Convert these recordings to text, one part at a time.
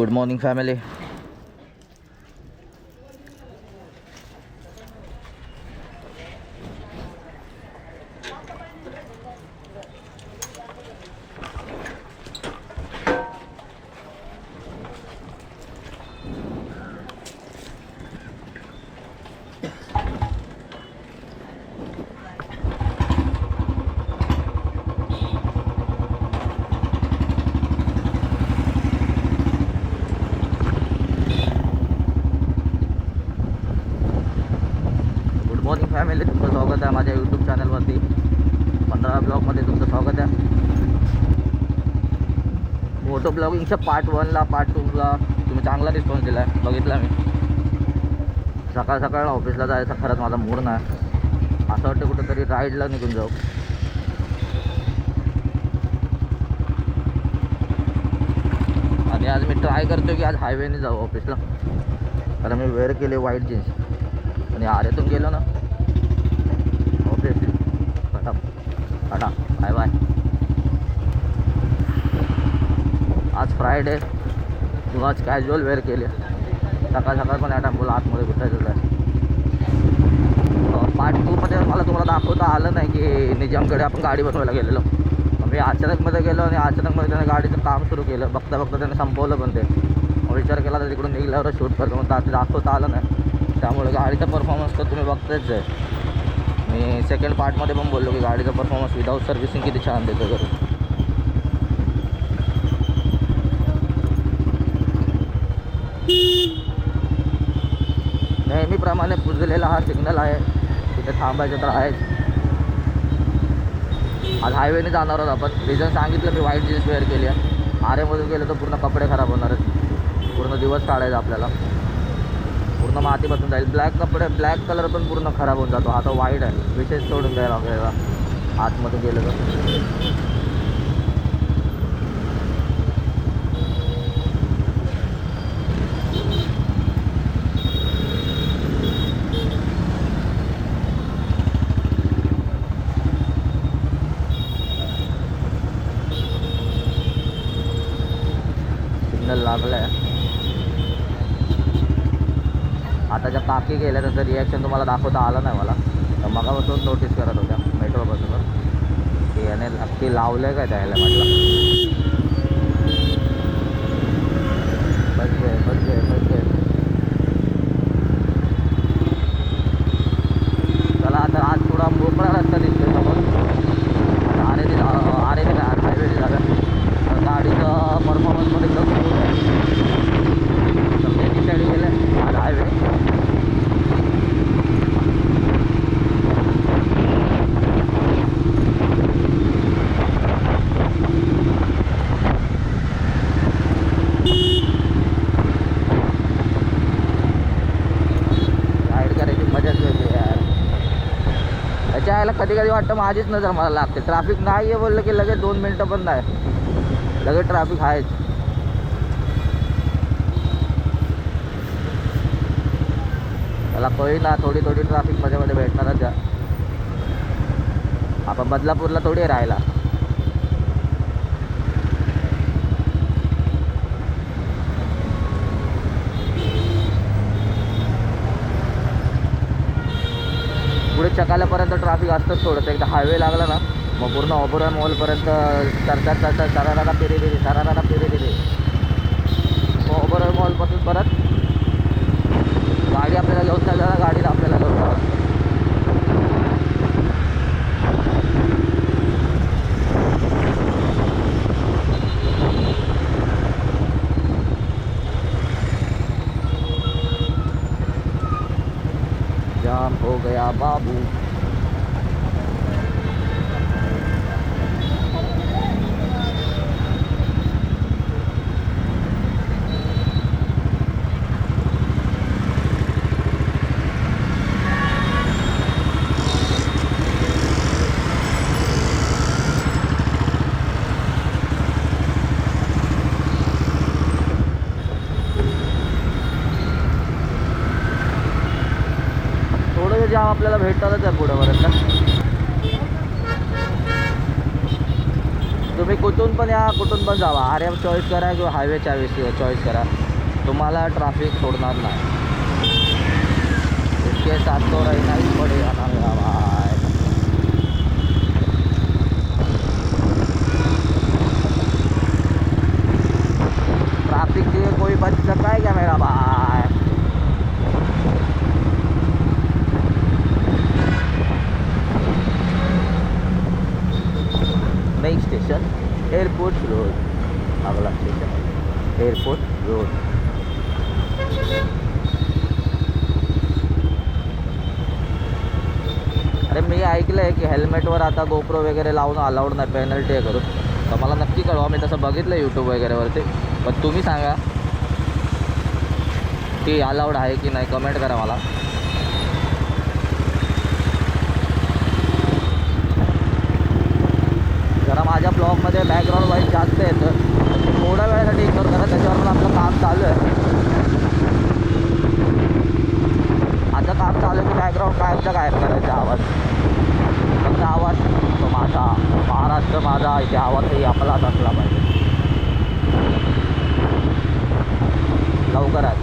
Good morning family. Family, तुमचं स्वागत आहे माझ्या यूट्यूब चॅनलवरती. 15 ब्लॉगमध्ये तुमचं स्वागत आहे. मोटो ब्लॉगिंगच्या पार्ट 1ला पार्ट 2ला तुम्ही चांगला रिस्पॉन्स दिला आहे, बघितला मी. सकाळ सकाळ ऑफिसला जायचा खरंच माझा मूड नाही. असं वाटतं कुठंतरी राईडला निघून जाऊ. आणि आज मी ट्राय करतो की आज हायवेने जाऊ ऑफिसला. कारण मी वेअर केले व्हाईट जीन्स आणि आरेतून गेलो ना ऑफिस. Tata bye bye. आज फ्रायडे, तू आज कॅज्युअल वेअर केले. सकाळ सकाळ पण या टायमाला आतमध्ये घुसायचं आहे. पार्ट 2मध्ये मला तुम्हाला दाखवता आलं नाही की निजामकडे आपण गाडी बनवायला गेलेलो. मी अचानकमध्ये गेलो आणि अचानकमध्ये त्याने गाडीचं काम सुरू केलं. बघता बघता त्याने संपवलं पण ते. विचार केला तर तिकडून निघल्यावर शूट करतो, मग ते दाखवता आलं नाही. त्यामुळे गाडीचा परफॉर्मन्स तर तुम्ही बघताच आहे. मी सेकंड पार्टमध्ये पण बोललो की गाडीचा परफॉर्मन्स विदाऊट सर्व्हिसिंग किती छान देतो करून. नेहमीप्रमाणे पुजलेला हा सिग्नल आहे, तिथे थांबायचं तर आहेच. आज हायवेने जाणार आहोत आपण. रिझन सांगितलं मी, व्हाईट जीन्स वेअर केली आहे. आरेमधून गेलं तर पूर्ण कपडे खराब होणार आहेत. पूर्ण दिवस काढायचा आपल्याला. पूर्ण माती बसून जाईल. ब्लॅक कलर पण पूर्ण खराब होऊन जातो. आता व्हाईट आहे, विशेष सोडून द्यायला आपल्याला आतमधून गेलं तर. लागलं आहे. आता ज्या काकी गेल्या त्याचं रिॲक्शन तुम्हाला दाखवता आलं नाही मला. तर मगापासून नोटीस करत होत्या मेट्रो बसवर की याने नक्की लावलं आहे काय त्याला. म्हटलं बस घे. चला आता आज थोडा मोकळा रस्ता दिसतोय समोर. आरेने हायवेने झालं. गाडीचं परफॉर्मन्समध्ये साईड गेलं आज हायवे. राईड करायची मजाच वेगळी यार. त्याच्या यायला कधी कधी वाटतं माझीच नजर मला लागते. ट्रॅफिक नाही आहे बोललं की लगेच 2 मिनटं पण नाही, लगेच ट्रॅफिक आहेच. त्याला कळी ना, थोडी ट्रॅफिक मध्ये भेटणारच आहे. आपण बदलापूरला थोडी राहायला. पुढे चकाल्यापर्यंत ट्रॅफिक असतंच थोडंसं. एकदा हायवे लागला ना मग पूर्ण ओबेरॉय मॉलपर्यंत सराराला फिरी दिली. मग ओबेरॉय मॉलपासून परत गाडी आपल्याला घेऊन चालल्याला, गाडीला आपल्याला घेऊन चालत. जाम हो गया बाबू. जाम आपल्याला भेटतातच आहे पुढेपर्यंत. तुम्ही कुठून पण या, कुठून पण जावा, आर एफ चॉईस करा किंवा हायवे चॉईस करा, तुम्हाला ट्रॅफिक सोडणार नाही. इसके साथ तो रहना ही पडेगा ना मेरा भाई. ट्रैफिक से कोई बच सकता है क्या मेरा भाई? Next station airport road. अगला स्टेशन एयरपोर्ट रोड. अरे मी ऐकलं आहे की हेल्मेटवर आता गोप्रो वगैरे लावून अलाउड नाही, पेनल्टी आहे करून. तर मला नक्की कळवा, मी तसं बघितलं यूट्यूब वगैरेवरती. पण तुम्ही सांगा की अलाउड आहे की नाही, कमेंट करा मला. जरा माझ्या ब्लॉगमध्ये बॅकग्राऊंड वाईज जास्त येतं, थोड्या वेळासाठी इग्नोर करा, त्याच्यावर पण आपलं काम चालू आहे. आता काम चालू आहे की बॅकग्राऊंड कायमचा गायब करायचा आवाज. फक्त आवाज तो माझा, महाराष्ट्र माझा, इथे आवाजही आपलाच असला पाहिजे. लवकरच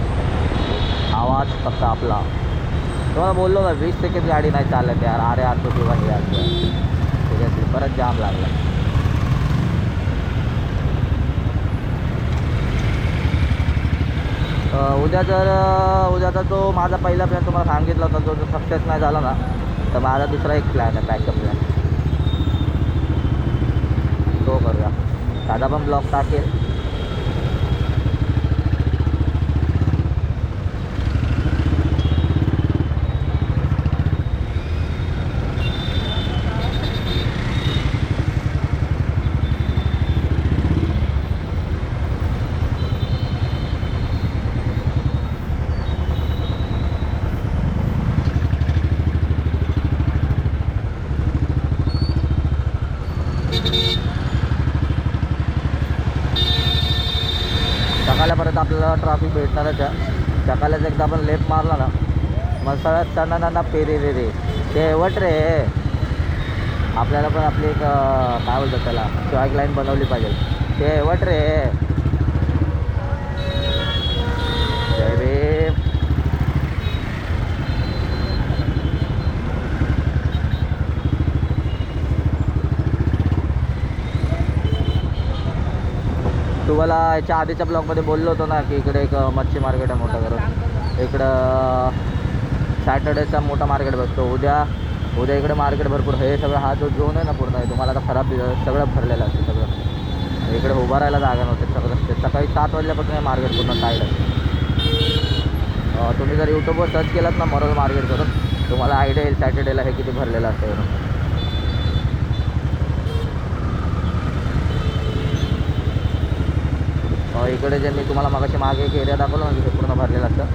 आवाज फक्त आपला. तुम्हाला बोललो ना 20 सेकंड गाडी नाही चालत यार. अरे आता किंवा हे असं सिरियसली परत जाम लागला. उद्याचा तो माझा पहिला प्लॅन तुम्हाला सांगितला होता, जो सक्सेस नाही झाला ना, तर माझा दुसरा एक प्लॅन आहे, बॅकअप प्लॅन. तो करूया. साधा पण ब्लॉग टाकेल. सकाळला परत आपल्याला ट्रॅफिक भेटणारच आहे. सकाळलाच एकदा आपण लेफ्ट मारला ना, मग सगळ्यात सणांना पेरे रे रे शेवट रे. आपल्याला पण आपली एक काय बोलतात त्याला, स्ट्राईक लाईन बनवली पाहिजे. शेवट रे. जय भीम. तुम्हाला याच्या आधीच्या ब्लॉगमध्ये बोललो होतो ना की इकडे एक मच्छी मार्केट आहे मोठं करून. इकडं सॅटर्डेचा मोठा मार्केट बसतो. उद्या इकडे मार्केट भरपूर. हे सगळं हा जो झोन आहे ना पूर्ण आहे, तुम्हाला आता खराब सगळं भरलेलं असतं. सगळं इकडे उभं राहायला जागा नव्हते. सगळं सकाळी 7 वाजल्यापासून हे मार्केट पूर्ण टाईट आहे. तुम्ही जर यूट्यूबवर सर्च केलात ना मरोळ मार्केट करून, तुम्हाला आयडिया येईल सॅटर्डेला हे किती भरलेलं असतं. इकडे जे मी तुम्हाला मागाशी मागे एक एरिया दाखवलं ना, तिथे पूर्ण भरलेलं असतं.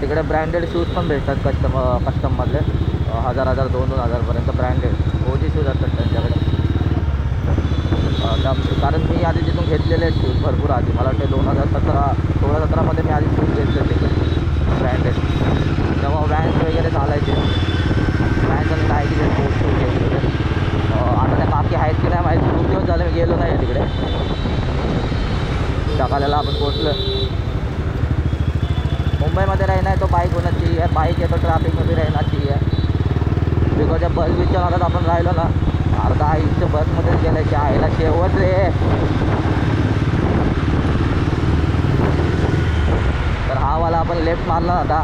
तिकडे ब्रँडेड शूज पण भेटतात कस्टममधले. 1000 2-2 हजारपर्यंत ब्रँडेड ओजी शूज असतात त्यांच्याकडे. कारण मी आधी तिथून घेतलेले शूज भरपूर आधी. मला वाटते 2016-17मध्ये मी आधी शूज घेतले तिथे ब्रँडेड. तेव्हा वॅन्स वगैरे चालायचे. वॅन्स आणि नाईकीचे स्पोर्ट्स शूज घेतलेले. आता त्या काकी आहेत की नाही माहिती, खूप दिवस झाले मी गेलो नाही आहे तिकडे. सकाळला आपण पोचलो. मुंबईमध्ये रहना है तो बाइक होना चाहिए. बाइक है तो ट्रैफिक में भी रहना चाहिए. बिकॉज जब बस बिसच्या नादात आपण राहिलो ना, अर्धा आयुष्य बसमध्येच गेलं की आईला शेवट रे. तर हा वाला आपण लेफ्ट मारला ना आता,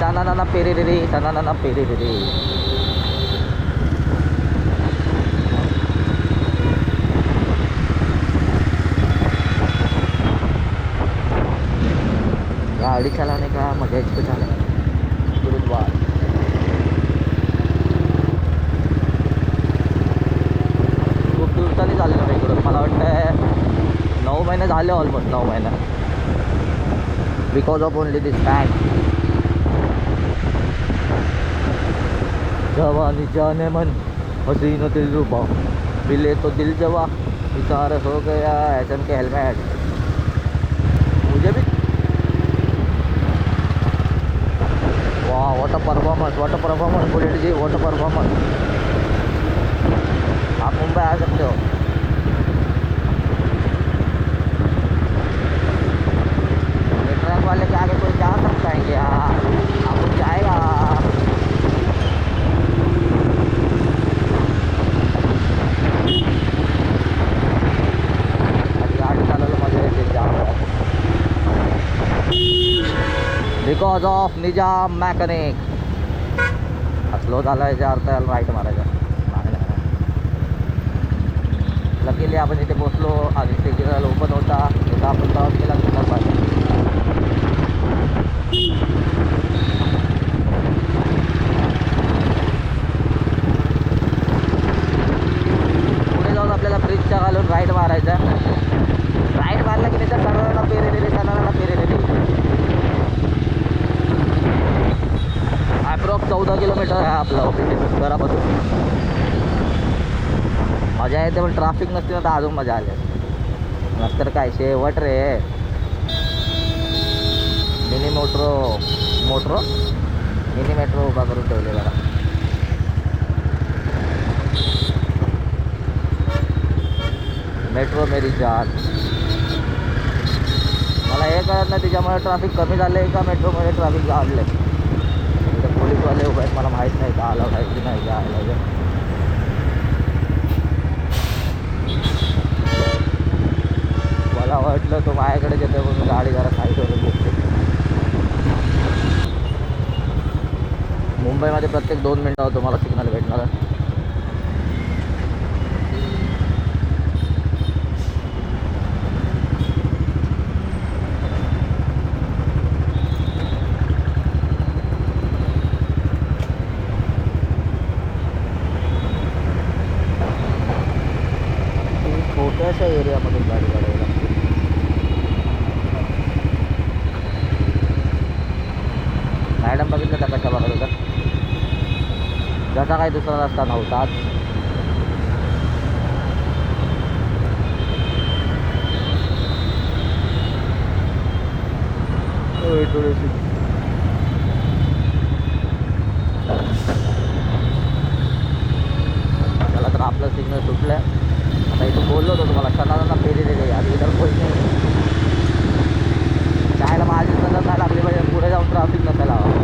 सणाना पेरे रे रे, सणाना पेरे रे रे. गाड़ी चलाने का मजा ही कुछ अलग है. गुरुद्वार खूप दिवसांनी चाललं ना इकडून. मला वाटतं 9 महिने झाले, ऑलमोस्ट 9 महिने. Because of only this bank. जवानी जाने मन हसीन दिल रुबा, मिले तो दिल जवा, इशारा हो गया. एसएम के हेलमेट मुझे भी. वाह वाटर परफॉर्मेंस बुलेट जी, वाटर परफॉर्मेंस. आप मुंबई आ सकते हो. Because of Nizam mechanic. Slow झाला याच्या अर्थ याला राईट मारायचा. लकीली आपण इथे पोचलो आणि सिग्नल ओपन होता. तिथं आपण क्रॉस केला सिग्नल पाहिजे. पुढे जाऊन आपल्याला ब्रिजच्या घालून राईट मारायचा. राईट मारला की त्याच्या सर्वांना पेरेलेली ॲप्रॉक्स 14 किलोमीटर आहे आपलं ऑफिस घरापासून. मजा येते पण ट्रॅफिक नसते ना तर अजून मजा आली. नंतर काय शेवट रे. मिनी मेट्रो उभा करून ठेवले जरा. मेट्रो मेरी जान. मला हे कळत नाही त्याच्यामुळे ट्रॅफिक कमी झालं आहे का मेट्रोमध्ये ट्रॅफिक वाढलं आहे. तिथे पोलीसवाले उभे आहेत. मला माहीत नाही का आलं आहे की नाही का आलं. मला वाटलं तो माझ्याकडे येतो म्हणून गाडी जरा साईडवरून घेतली. मुंबईमध्ये प्रत्येक 2 मिनटावर तुम्हाला सिग्नल भेटणार. छोट्याशा एरियामधून गाडी काढावी लागते. मॅडम बघितलं त्या कशा बघत होता. त्याचा काही दुसरा रस्ता नव्हता. त्याला तर आपलं सिग्नल सुटलं. आता इथं बोललो होतो तुम्हाला क्षणाला फेरी दिली. आधी इतर कोणी नाही. जायला माझी नजर नाही लागली पाहिजे. पुढे जाऊन ट्रॅफिक नसायला हवा.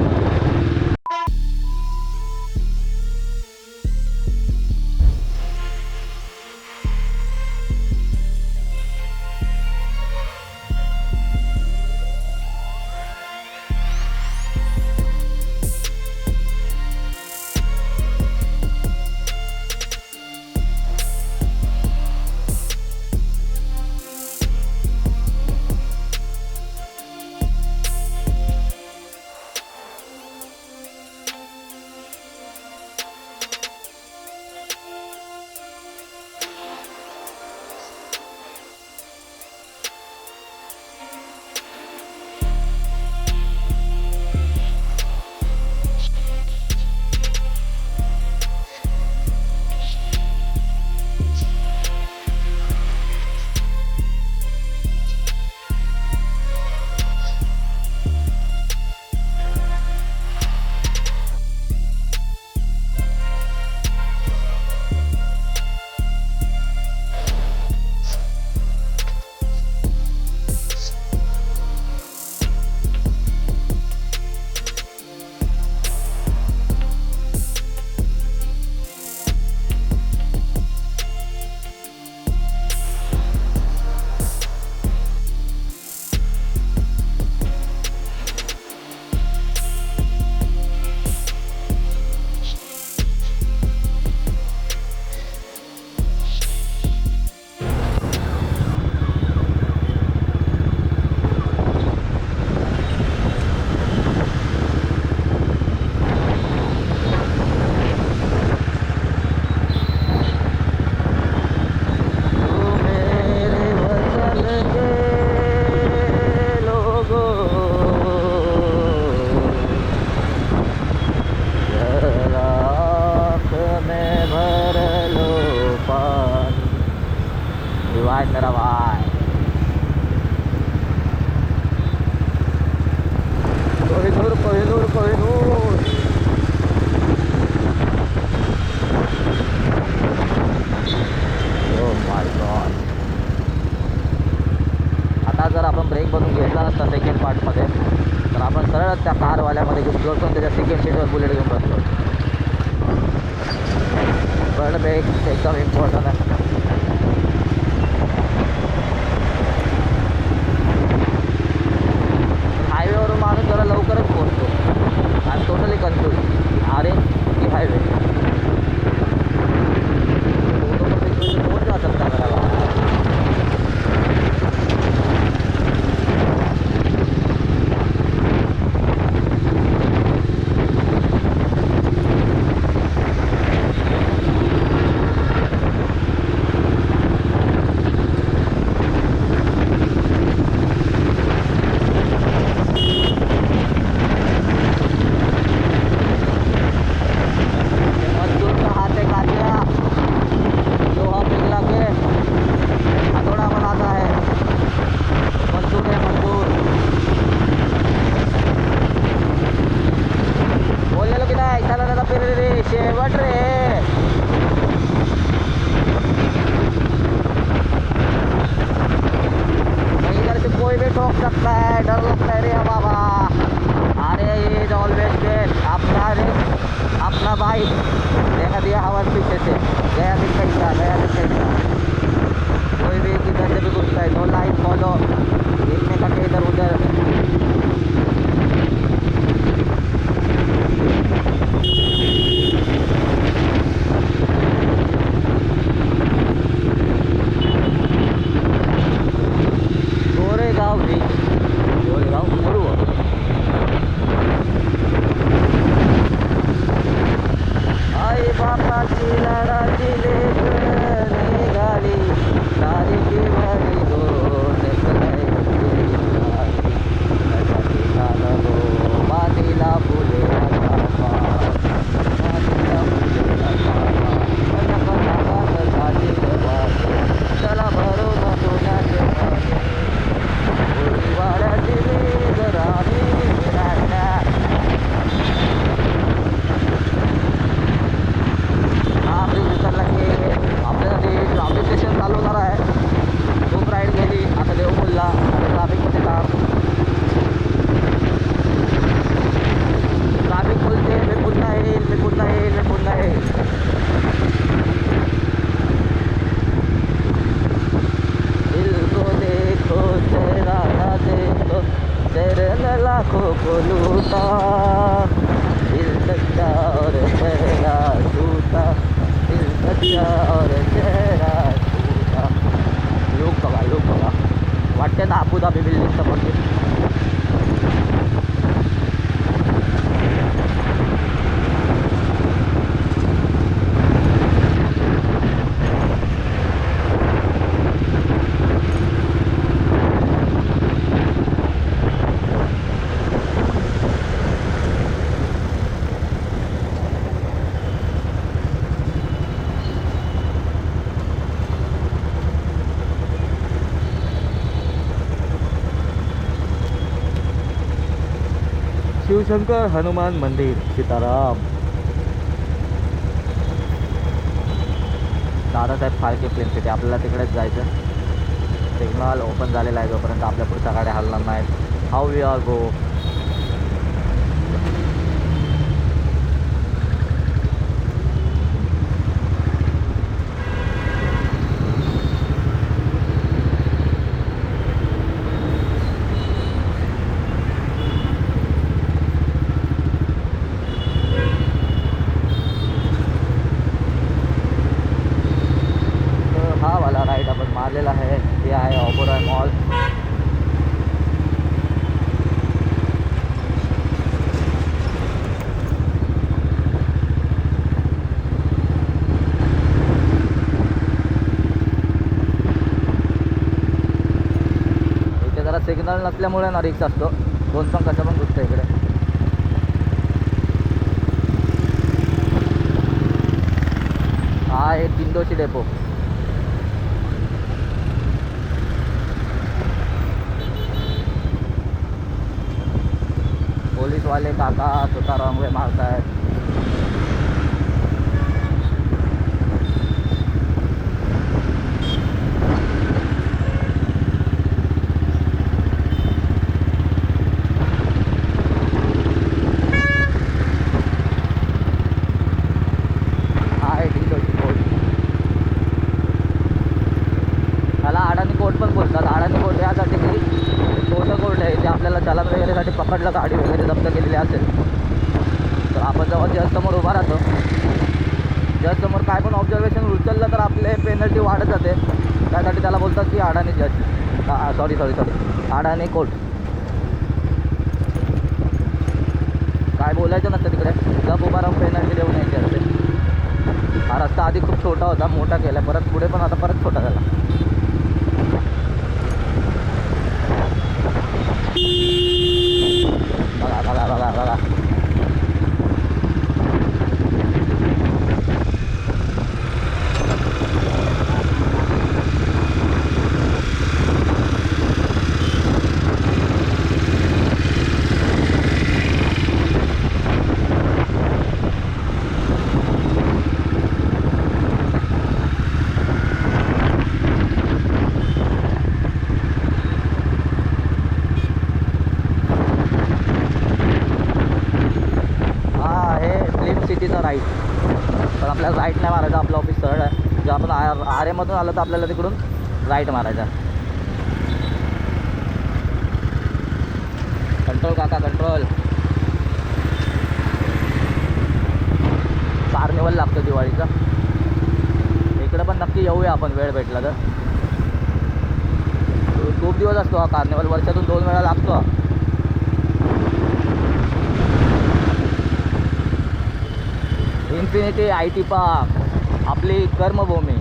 भाई मेरा भाई Kohinoor Kohinoor Kohinoor oh my God. आता जर आपण ब्रेक बनवून घेतला नसता सेकंड पार्टमध्ये तर आपण सरळ त्या कारवाल्यामध्ये घुसलो असतो त्याच्या सेकंड सीटवर बुलेट घेऊन बसलो. पण ब्रेक एकदम इम्पॉर्टंट आहे. हायवेवरून माणूस जरा लवकर छूटा, दिल सच्चा और चेहरा छूटा, दिल सच्चा और चेहरा छूटा. लोक बघा वाटते ना अबुधाबी बिल्डिंग समोर. शिवशंकर हनुमान मंदिर सीताराम. Dadasaheb Phalke film city. आपल्याला तिकडेच जायचं. सिग्नल ओपन झालेला आहे जोपर्यंत आपल्या पुढच्या गाड्या हलणार नाहीत. How we are go. हा वाला राईड आपण मारलेला आहे. ते आहे ओबेरॉय मॉल. इथे जरा सिग्नल नसल्यामुळे ना रिक्षा असतो. कोण पण कसं पण घुसतं इकडे. हा आहे किंदोशी डेपो. पोलीसवाले काका स्वतः रॉंग वे मारतायत. हा आहे किंदोशी कोर्ट. त्याला अडाणी कोर्ट पण बोलतात. अडाणी कोर्ट यासाठी की छोटं कोर्ट आहे. ते आपल्याला चलन वगैरेसाठी पकडलं, गाडी वगैरे जप्त केलेली असेल तर आपण जेव्हा जज समोर उभा राहतो, जज समोर काय पण ऑब्झर्वेशन उचललं तर आपले पेनल्टी वाढत जाते. त्यासाठी त्याला बोलतात की अडाणी जज. सॉरी अडाणी कोर्ट. काय बोलायचं नसतं तिकडे. जब उभा राहून पेनल्टी देऊन यायची असते. हा रस्ता आधी खूप छोटा होता, मोठा केला परत पुढे, पण आता परत छोटा झाला. बघा. सिटीचा राईट. पण आपल्याला राईट नाही मारायचा. आपलं ऑफिस सरळ आहे. जर आपण आर एमधून आलं तर आपल्याला तिकडून राईट मारायचा. कंट्रोल काका कंट्रोल. कार्निवल लागतं दिवाळीचा. इकडं पण नक्की येऊया आपण वेळ भेटला तर. खूप दिवस असतो हा कार्निवल. वर्षातून 2 वेळा लागतो. इन्फिनिटी IT पार्क आपली कर्मभूमी.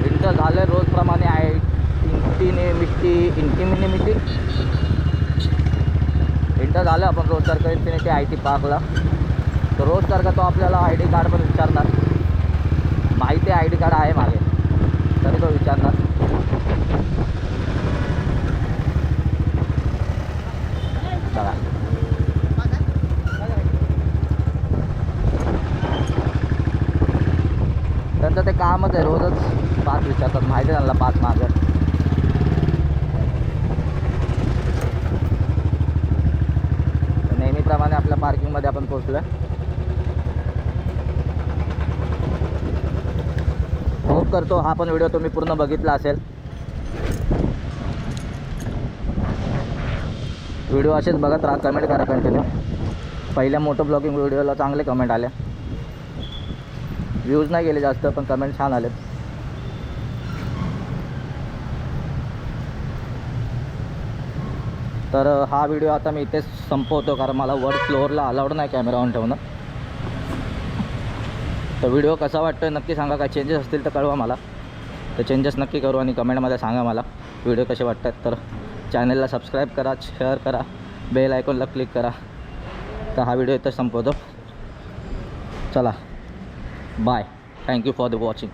इंटर झालं रोजप्रमाणे इंटिमिनिमिटी इंटर झालं आपण रोजसारखं इन्फिनिटी IT पार्कला. तर रोजसारखा तो आपल्याला ID कार्ड पण विचारणार. माहिती आहे ID कार्ड आहे मागे, तरी तो विचारणार. बघा त्यांचं ते कामच आहे. रोजच पास विचारतात. माहिती आहे त्यांना पास मागं. नेहमीप्रमाणे आपल्या पार्किंगमध्ये आपण पोहोचलो. होप करतो हा पण व्हिडिओ तुम्ही पूर्ण बघितला असेल. व्हिडिओ असेच बघत राहा, कमेंट करा कंटिन्यू. पहिल्या मोठं ब्लॉगिंग व्हिडिओला चांगले कमेंट आले, व्ह्यूज नाही गेले जास्त पण कमेंट छान आले. तर हा व्हिडिओ आता मी इथेच संपवतो, कारण मला वर फ्लोअरला अलाउड नाही कॅमेरा ऑन ठेवणं. तर व्हिडिओ कसा वाटतो आहे नक्की सांगा, काय चेंजेस असतील तर कळवा मला, तर चेंजेस नक्की करू आणि कमेंटमध्ये सांगा मला व्हिडिओ कसे वाटतात. तर चॅनलला सबस्क्राईब करा, शेअर करा, बेल आयकॉनला क्लिक करा. तर हा व्हिडिओ इथं संपवतो. चला bye, thank you for the watching.